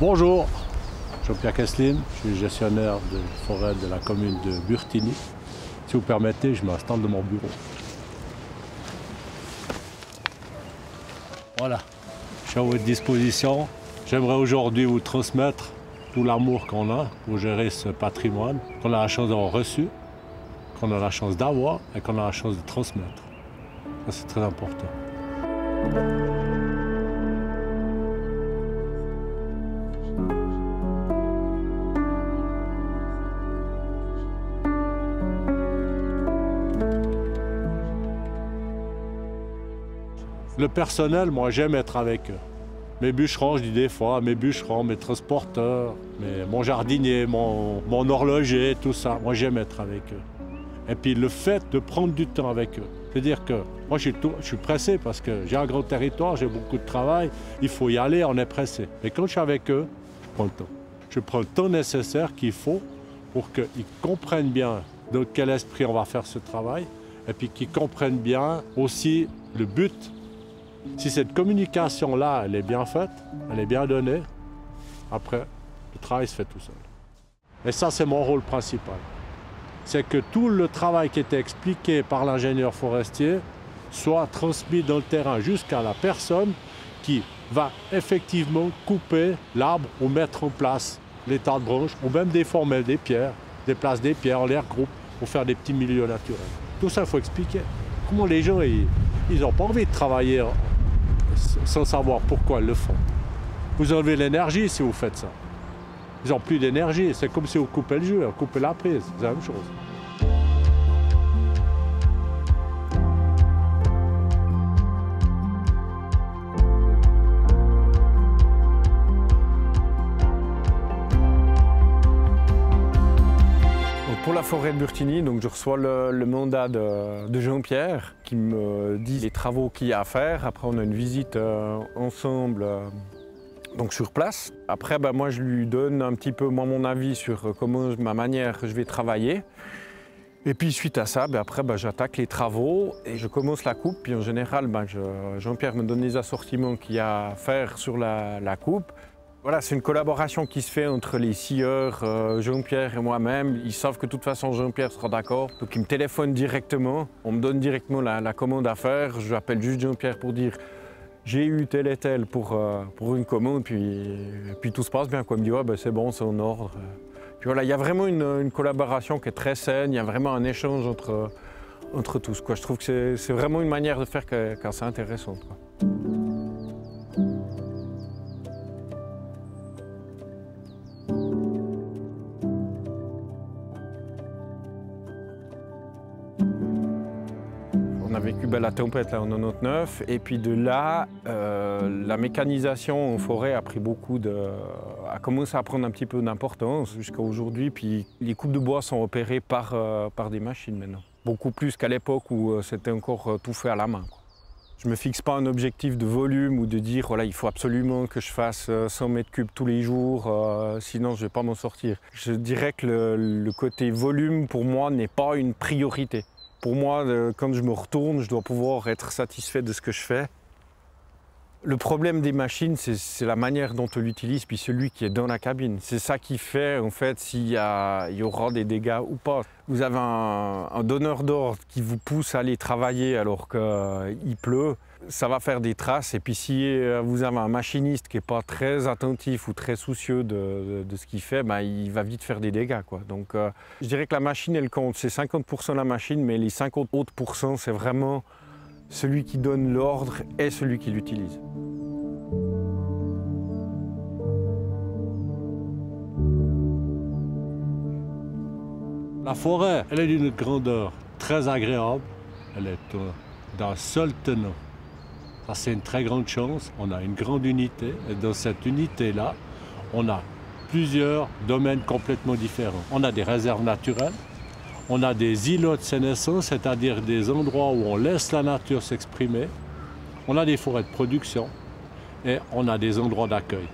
Bonjour, Jean-Pierre Kesslin, je suis gestionnaire de forêt de la commune de Burtigny. Si vous permettez, je m'installe dans mon bureau. Voilà, je suis à votre disposition. J'aimerais aujourd'hui vous transmettre tout l'amour qu'on a pour gérer ce patrimoine, qu'on a la chance d'avoir reçu, qu'on a la chance d'avoir et qu'on a la chance de transmettre. Ça, c'est très important. Le personnel, moi j'aime être avec eux. Mes bûcherons, je dis des fois, mes bûcherons, mes transporteurs, mon jardinier, mon horloger, tout ça, moi j'aime être avec eux. Et puis le fait de prendre du temps avec eux, c'est-à-dire que moi je suis pressé parce que j'ai un grand territoire, j'ai beaucoup de travail, il faut y aller, on est pressé. Mais quand je suis avec eux, je prends le temps. Je prends le temps nécessaire qu'il faut pour qu'ils comprennent bien de quel esprit on va faire ce travail et puis qu'ils comprennent bien aussi le but. Si cette communication-là, elle est bien faite, elle est bien donnée, après, le travail se fait tout seul. Et ça, c'est mon rôle principal. C'est que tout le travail qui était expliqué par l'ingénieur forestier soit transmis dans le terrain jusqu'à la personne qui va effectivement couper l'arbre ou mettre en place les tas de branches, ou même déformer des pierres, déplacer des pierres, les regroupe pour faire des petits milieux naturels. Tout ça, il faut expliquer. Comment les gens, ils n'ont pas envie de travailler sans savoir pourquoi ils le font. Vous enlevez l'énergie si vous faites ça. Ils n'ont plus d'énergie. C'est comme si vous coupez le jus, vous coupez la prise. C'est la même chose. Pour la forêt de Burtigny, donc je reçois le mandat de Jean-Pierre qui me dit les travaux qu'il y a à faire. Après, on a une visite ensemble donc sur place. Après, moi, je lui donne un petit peu mon avis sur ma manière que je vais travailler. Et puis, suite à ça, après, j'attaque les travaux et je commence la coupe. Puis en général, Jean-Pierre me donne les assortiments qu'il y a à faire sur la coupe. Voilà, c'est une collaboration qui se fait entre les scieurs, Jean-Pierre et moi-même. Ils savent que de toute façon Jean-Pierre sera d'accord. Donc ils me téléphonent directement, on me donne directement la commande à faire. Je appelle juste Jean-Pierre pour dire j'ai eu tel et tel pour une commande, puis tout se passe bien. Il me dit ouais, c'est bon, c'est en ordre. Puis voilà, il y a vraiment une collaboration qui est très saine, il y a vraiment un échange entre tous. Je trouve que c'est vraiment une manière de faire qui est assez intéressante. On a vécu la tempête là, en 99 et puis de là, la mécanisation en forêt a commencé à prendre un petit peu d'importance jusqu'à aujourd'hui. Puis les coupes de bois sont opérées par des machines maintenant. Beaucoup plus qu'à l'époque où c'était encore tout fait à la main. Je ne me fixe pas un objectif de volume ou de dire voilà, il faut absolument que je fasse 100 mètres cubes tous les jours, sinon je ne vais pas m'en sortir. Je dirais que le côté volume pour moi n'est pas une priorité. Pour moi, quand je me retourne, je dois pouvoir être satisfait de ce que je fais. Le problème des machines, c'est la manière dont on l'utilise, puis celui qui est dans la cabine. C'est ça qui fait, en fait, s'il y aura des dégâts ou pas. Vous avez un donneur d'ordre qui vous pousse à aller travailler alors qu'il pleut, ça va faire des traces. Et puis si vous avez un machiniste qui n'est pas très attentif ou très soucieux de ce qu'il fait, il va vite faire des dégâts, quoi. Donc je dirais que la machine, elle compte. C'est 50% la machine, mais les 50 autres %, c'est vraiment celui qui donne l'ordre et celui qui l'utilise. La forêt, elle est d'une grandeur très agréable. Elle est d'un seul tenant. Ça, c'est une très grande chance. On a une grande unité. Et dans cette unité-là, on a plusieurs domaines complètement différents. On a des réserves naturelles. On a des îlots de sénescence, c'est-à-dire des endroits où on laisse la nature s'exprimer. On a des forêts de production et on a des endroits d'accueil.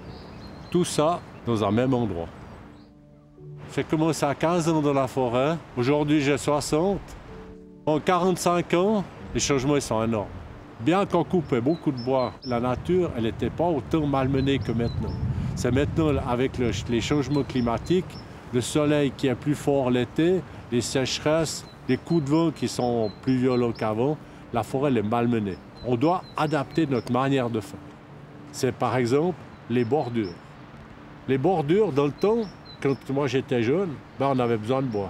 Tout ça dans un même endroit. J'ai commencé à 15 ans dans la forêt. Aujourd'hui, j'ai 60. En 45 ans, les changements sont énormes. Bien qu'on coupait beaucoup de bois, la nature, elle n'était pas autant malmenée que maintenant. C'est maintenant, avec les changements climatiques, le soleil qui est plus fort l'été, les sécheresses, les coups de vent qui sont plus violents qu'avant, la forêt elle est malmenée. On doit adapter notre manière de faire. C'est par exemple les bordures. Les bordures, dans le temps, quand moi j'étais jeune, on avait besoin de bois.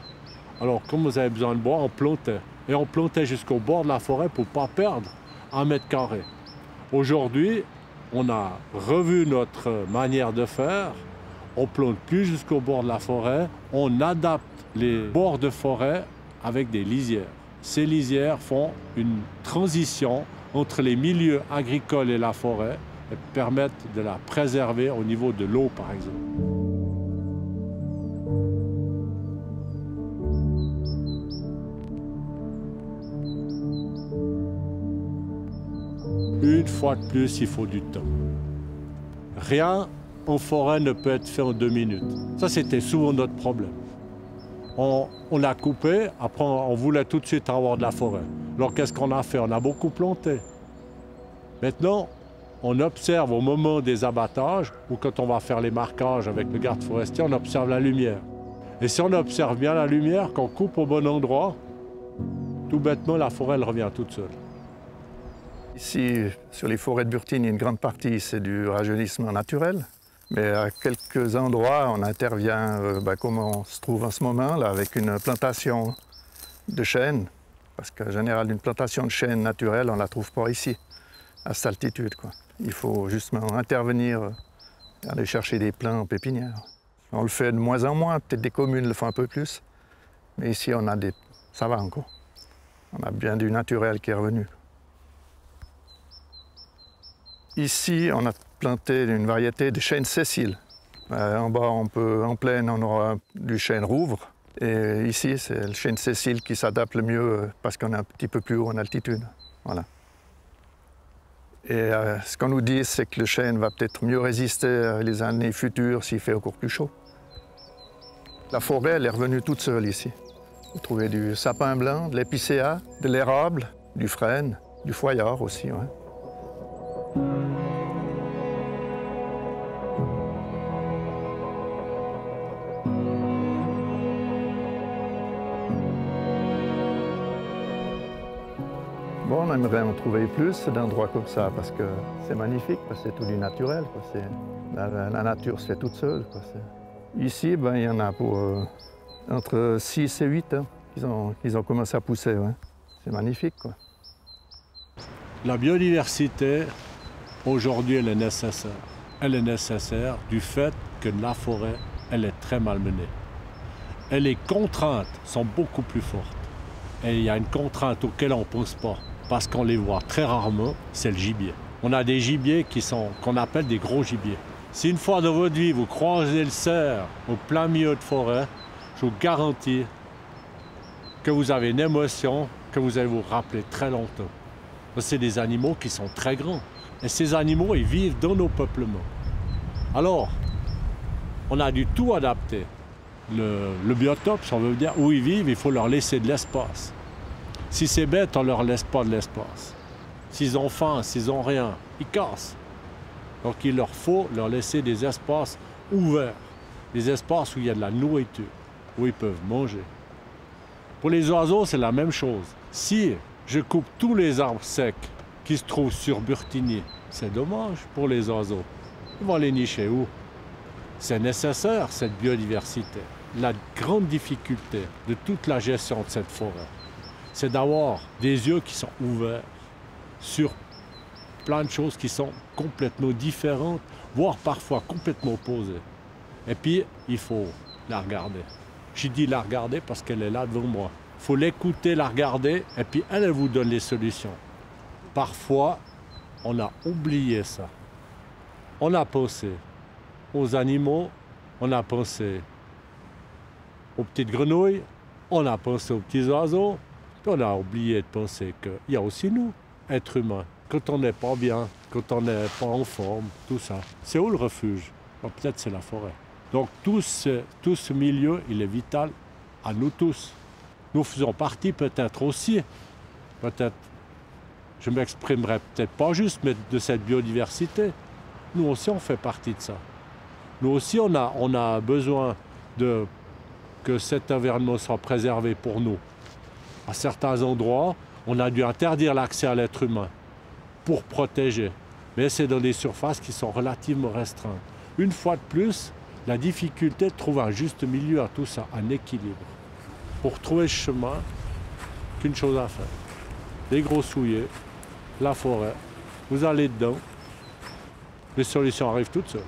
Alors, comme vous avez besoin de bois, on plantait. Et on plantait jusqu'au bord de la forêt pour ne pas perdre 1 mètre carré. Aujourd'hui, on a revu notre manière de faire. On ne plante plus jusqu'au bord de la forêt. On adapte les bords de forêt avec des lisières. Ces lisières font une transition entre les milieux agricoles et la forêt et permettent de la préserver au niveau de l'eau, par exemple. Une fois de plus, il faut du temps. Rien en forêt ne peut être fait en 2 minutes. Ça, c'était souvent notre problème. On a coupé, après on voulait tout de suite avoir de la forêt. Alors qu'est-ce qu'on a fait? On a beaucoup planté. Maintenant, on observe au moment des abattages, ou quand on va faire les marquages avec le garde forestier, on observe la lumière. Et si on observe bien la lumière, qu'on coupe au bon endroit, tout bêtement, la forêt elle revient toute seule. Ici, sur les forêts de Burtine, une grande partie, c'est du rajeunissement naturel. Mais à quelques endroits, on intervient, comme on se trouve en ce moment, là, avec une plantation de chênes. Parce qu'en général, une plantation de chênes naturelle, on ne la trouve pas ici, à cette altitude, quoi. Il faut justement intervenir, aller chercher des plants en pépinière. On le fait de moins en moins, peut-être des communes le font un peu plus. Mais ici, ça va encore. On a bien du naturel qui est revenu. Ici, on a planté une variété de chêne Cécile. En bas, en plaine, on aura du chêne rouvre. Et ici, c'est le chêne Cécile qui s'adapte le mieux parce qu'on est un petit peu plus haut en altitude. Voilà. Et ce qu'on nous dit, c'est que le chêne va peut-être mieux résister les années futures s'il fait encore plus chaud. La forêt, elle est revenue toute seule ici. Vous trouvez du sapin blanc, de l'épicéa, de l'érable, du frêne, du feuillard aussi. Ouais. Bon, on aimerait en trouver plus d'endroits comme ça parce que c'est magnifique, parce que c'est tout du naturel. Quoi. La nature se fait toute seule. Quoi. Ici, il y en a pour entre 6 et 8 ans qu'ils ont commencé à pousser. Ouais. C'est magnifique. Quoi. La biodiversité, aujourd'hui, elle est nécessaire. Elle est nécessaire du fait que la forêt, elle est très malmenée. Et les contraintes sont beaucoup plus fortes. Et il y a une contrainte auquel on ne pense pas, parce qu'on les voit très rarement, c'est le gibier. On a des gibiers qu'on appelle des gros gibiers. Si une fois dans votre vie, vous croisez le cerf au plein milieu de forêt, je vous garantis que vous avez une émotion que vous allez vous rappeler très longtemps. C'est des animaux qui sont très grands. Et ces animaux, ils vivent dans nos peuplements. Alors, on a du tout adapté. Le biotope, si on veut dire, où ils vivent, il faut leur laisser de l'espace. Si c'est bête, on ne leur laisse pas de l'espace. S'ils ont faim, s'ils n'ont rien, ils cassent. Donc il leur faut leur laisser des espaces ouverts, des espaces où il y a de la nourriture, où ils peuvent manger. Pour les oiseaux, c'est la même chose. Si je coupe tous les arbres secs qui se trouvent sur Burtigny, c'est dommage pour les oiseaux. Ils vont les nicher où? C'est nécessaire, cette biodiversité. La grande difficulté de toute la gestion de cette forêt, c'est d'avoir des yeux qui sont ouverts sur plein de choses qui sont complètement différentes, voire parfois complètement opposées. Et puis, il faut la regarder. Je dis la regarder parce qu'elle est là devant moi. Il faut l'écouter, la regarder, et puis elle vous donne les solutions. Parfois, on a oublié ça. On a pensé aux animaux, on a pensé aux petites grenouilles, on a pensé aux petits oiseaux, puis on a oublié de penser qu'il y a aussi nous, êtres humains. Quand on n'est pas bien, quand on n'est pas en forme, tout ça, c'est où le refuge? Peut-être c'est la forêt. Donc tout ce milieu, il est vital à nous tous. Nous faisons partie peut-être aussi, peut-être, je m'exprimerai peut-être pas juste, mais de cette biodiversité. Nous aussi, on fait partie de ça. Nous aussi, on a besoin que cet environnement soit préservé pour nous. À certains endroits, on a dû interdire l'accès à l'être humain pour protéger. Mais c'est dans des surfaces qui sont relativement restreintes. Une fois de plus, la difficulté de trouver un juste milieu à tout ça, un équilibre. Pour trouver ce chemin, qu'une chose à faire. Les gros souliers, la forêt, vous allez dedans, les solutions arrivent toutes seules.